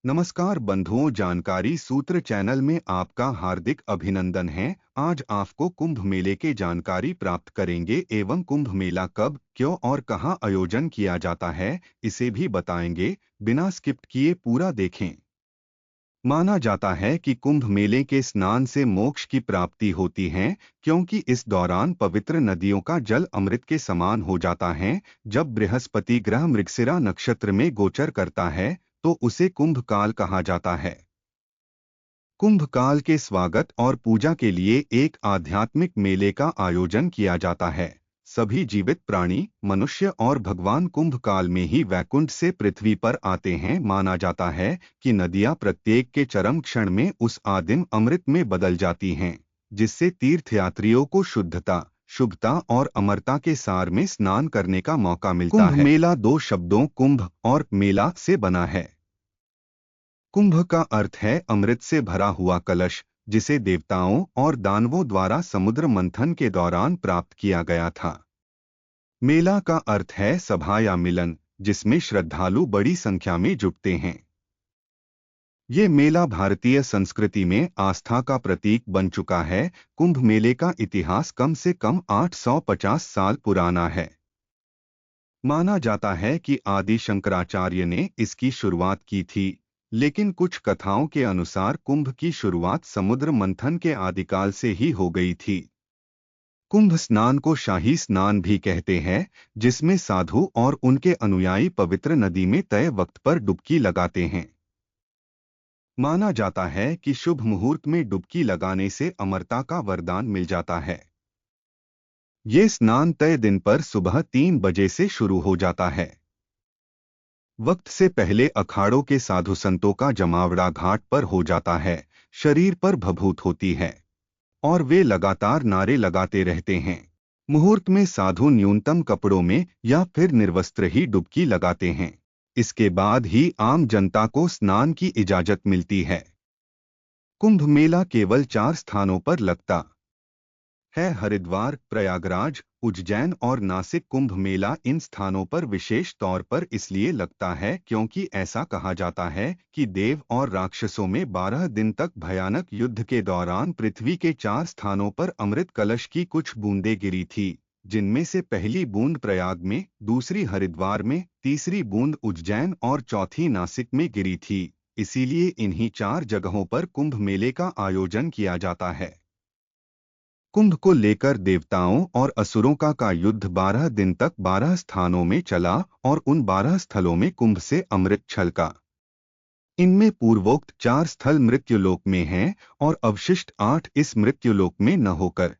नमस्कार बंधुओं, जानकारी सूत्र चैनल में आपका हार्दिक अभिनंदन है। आज आपको कुंभ मेले के जानकारी प्राप्त करेंगे एवं कुंभ मेला कब, क्यों और कहां आयोजन किया जाता है, इसे भी बताएंगे। बिना स्किप किए पूरा देखें। माना जाता है कि कुंभ मेले के स्नान से मोक्ष की प्राप्ति होती है, क्योंकि इस दौरान पवित्र नदियों का जल अमृत के समान हो जाता है। जब बृहस्पति ग्रह मृगशिरा नक्षत्र में गोचर करता है तो उसे कुंभ काल कहा जाता है। कुंभ काल के स्वागत और पूजा के लिए एक आध्यात्मिक मेले का आयोजन किया जाता है। सभी जीवित प्राणी, मनुष्य और भगवान कुंभ काल में ही वैकुंठ से पृथ्वी पर आते हैं। माना जाता है कि नदियां प्रत्येक के चरम क्षण में उस आदिम अमृत में बदल जाती हैं, जिससे तीर्थयात्रियों को शुद्धता, शुभता और अमरता के सार में स्नान करने का मौका मिलता है। कुंभ मेला दो शब्दों कुंभ और मेला से बना है। कुंभ का अर्थ है अमृत से भरा हुआ कलश, जिसे देवताओं और दानवों द्वारा समुद्र मंथन के दौरान प्राप्त किया गया था। मेला का अर्थ है सभा या मिलन, जिसमें श्रद्धालु बड़ी संख्या में जुटते हैं। ये मेला भारतीय संस्कृति में आस्था का प्रतीक बन चुका है। कुंभ मेले का इतिहास कम से कम 850 साल पुराना है। माना जाता है कि आदि शंकराचार्य ने इसकी शुरुआत की थी, लेकिन कुछ कथाओं के अनुसार कुंभ की शुरुआत समुद्र मंथन के आदिकाल से ही हो गई थी। कुंभ स्नान को शाही स्नान भी कहते हैं, जिसमें साधु और उनके अनुयायी पवित्र नदी में तय वक्त पर डुबकी लगाते हैं। माना जाता है कि शुभ मुहूर्त में डुबकी लगाने से अमरता का वरदान मिल जाता है। ये स्नान तय दिन पर सुबह 3 बजे से शुरू हो जाता है। वक्त से पहले अखाड़ों के साधु संतों का जमावड़ा घाट पर हो जाता है। शरीर पर भभूत होती है और वे लगातार नारे लगाते रहते हैं। मुहूर्त में साधु न्यूनतम कपड़ों में या फिर निर्वस्त्र ही डुबकी लगाते हैं। इसके बाद ही आम जनता को स्नान की इजाजत मिलती है। कुंभ मेला केवल 4 स्थानों पर लगता है: हरिद्वार, प्रयागराज, उज्जैन और नासिक। कुंभ मेला इन स्थानों पर विशेष तौर पर इसलिए लगता है क्योंकि ऐसा कहा जाता है कि देव और राक्षसों में 12 दिन तक भयानक युद्ध के दौरान पृथ्वी के 4 स्थानों पर अमृत कलश की कुछ बूंदें गिरी थी, जिनमें से पहली बूंद प्रयाग में, दूसरी हरिद्वार में, तीसरी बूंद उज्जैन और चौथी नासिक में गिरी थी। इसीलिए इन्हीं 4 जगहों पर कुंभ मेले का आयोजन किया जाता है। कुंभ को लेकर देवताओं और असुरों का युद्ध 12 दिन तक 12 स्थानों में चला और उन 12 स्थलों में कुंभ से अमृत छलका। इनमें पूर्वोक्त 4 स्थल मृत्युलोक में हैं और अवशिष्ट 8 इस मृत्युलोक में न होकर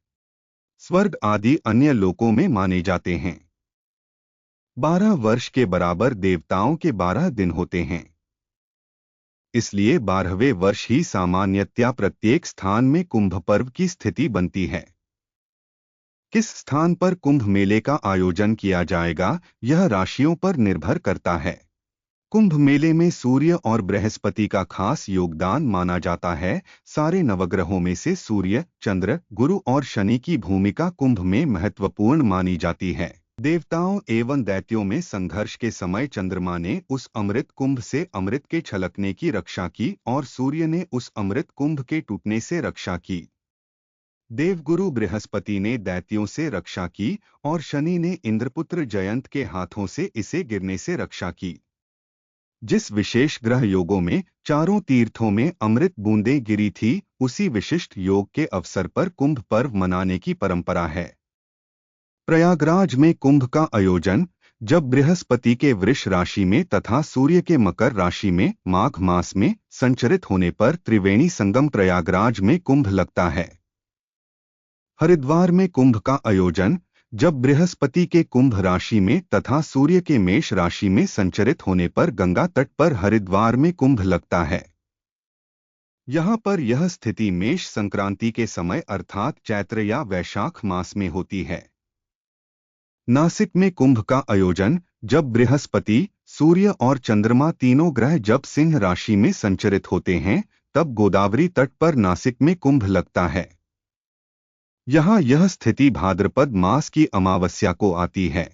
स्वर्ग आदि अन्य लोकों में माने जाते हैं। 12 वर्ष के बराबर देवताओं के 12 दिन होते हैं। इसलिए 12वें वर्ष ही सामान्यतया प्रत्येक स्थान में कुंभ पर्व की स्थिति बनती है। किस स्थान पर कुंभ मेले का आयोजन किया जाएगा, यह राशियों पर निर्भर करता है। कुंभ मेले में सूर्य और बृहस्पति का खास योगदान माना जाता है। सारे नवग्रहों में से सूर्य, चंद्र, गुरु और शनि की भूमिका कुंभ में महत्वपूर्ण मानी जाती है। देवताओं एवं दैत्यों में संघर्ष के समय चंद्रमा ने उस अमृत कुंभ से अमृत के छलकने की रक्षा की और सूर्य ने उस अमृत कुंभ के टूटने से रक्षा की। देवगुरु बृहस्पति ने दैत्यों से रक्षा की और शनि ने इंद्रपुत्र जयंत के हाथों से इसे गिरने से रक्षा की। जिस विशेष ग्रह योगों में चारों तीर्थों में अमृत बूंदें गिरी थी, उसी विशिष्ट योग के अवसर पर कुंभ पर्व मनाने की परंपरा है। प्रयागराज में कुंभ का आयोजन जब बृहस्पति के वृष राशि में तथा सूर्य के मकर राशि में माघ मास में संचरित होने पर त्रिवेणी संगम प्रयागराज में कुंभ लगता है। हरिद्वार में कुंभ का आयोजन जब बृहस्पति के कुंभ राशि में तथा सूर्य के मेष राशि में संचरित होने पर गंगा तट पर हरिद्वार में कुंभ लगता है। यहाँ पर यह स्थिति मेष संक्रांति के समय अर्थात चैत्र या वैशाख मास में होती है। नासिक में कुंभ का आयोजन जब बृहस्पति, सूर्य और चंद्रमा तीनों ग्रह जब सिंह राशि में संचरित होते हैं, तब गोदावरी तट पर नासिक में कुंभ लगता है। यहाँ यह स्थिति भाद्रपद मास की अमावस्या को आती है।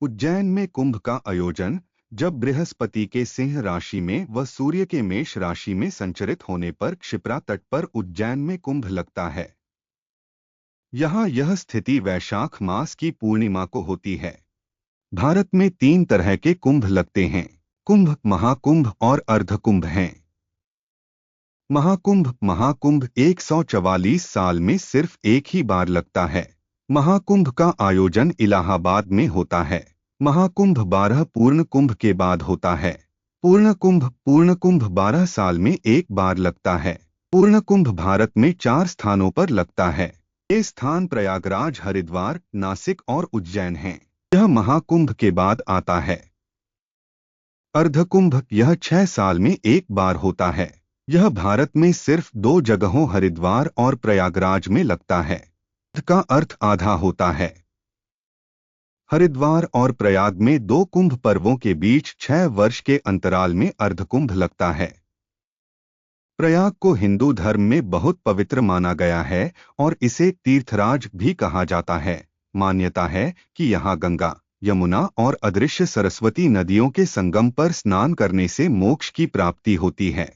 उज्जैन में कुंभ का आयोजन जब बृहस्पति के सिंह राशि में व सूर्य के मेष राशि में संचरित होने पर क्षिप्रा तट पर उज्जैन में कुंभ लगता है। यहाँ यह स्थिति वैशाख मास की पूर्णिमा को होती है। भारत में 3 तरह के कुंभ लगते हैं। कुंभ, महाकुंभ और अर्धकुंभ हैं। महाकुंभ 144 साल में सिर्फ एक ही बार लगता है। महाकुंभ का आयोजन इलाहाबाद में होता है। महाकुंभ 12 पूर्ण कुंभ के बाद होता है। पूर्ण कुंभ 12 साल में एक बार लगता है। पूर्ण कुंभ भारत में 4 स्थानों पर लगता है। ये स्थान प्रयागराज, हरिद्वार, नासिक और उज्जैन हैं। यह महाकुंभ के बाद आता है। अर्धकुंभ यह 6 साल में एक बार होता है। यह भारत में सिर्फ 2 जगहों हरिद्वार और प्रयागराज में लगता है। अर्ध का अर्थ आधा होता है। हरिद्वार और प्रयाग में 2 कुंभ पर्वों के बीच 6 वर्ष के अंतराल में अर्धकुंभ लगता है। प्रयाग को हिंदू धर्म में बहुत पवित्र माना गया है और इसे तीर्थराज भी कहा जाता है। मान्यता है कि यहाँ गंगा, यमुना और अदृश्य सरस्वती नदियों के संगम पर स्नान करने से मोक्ष की प्राप्ति होती है।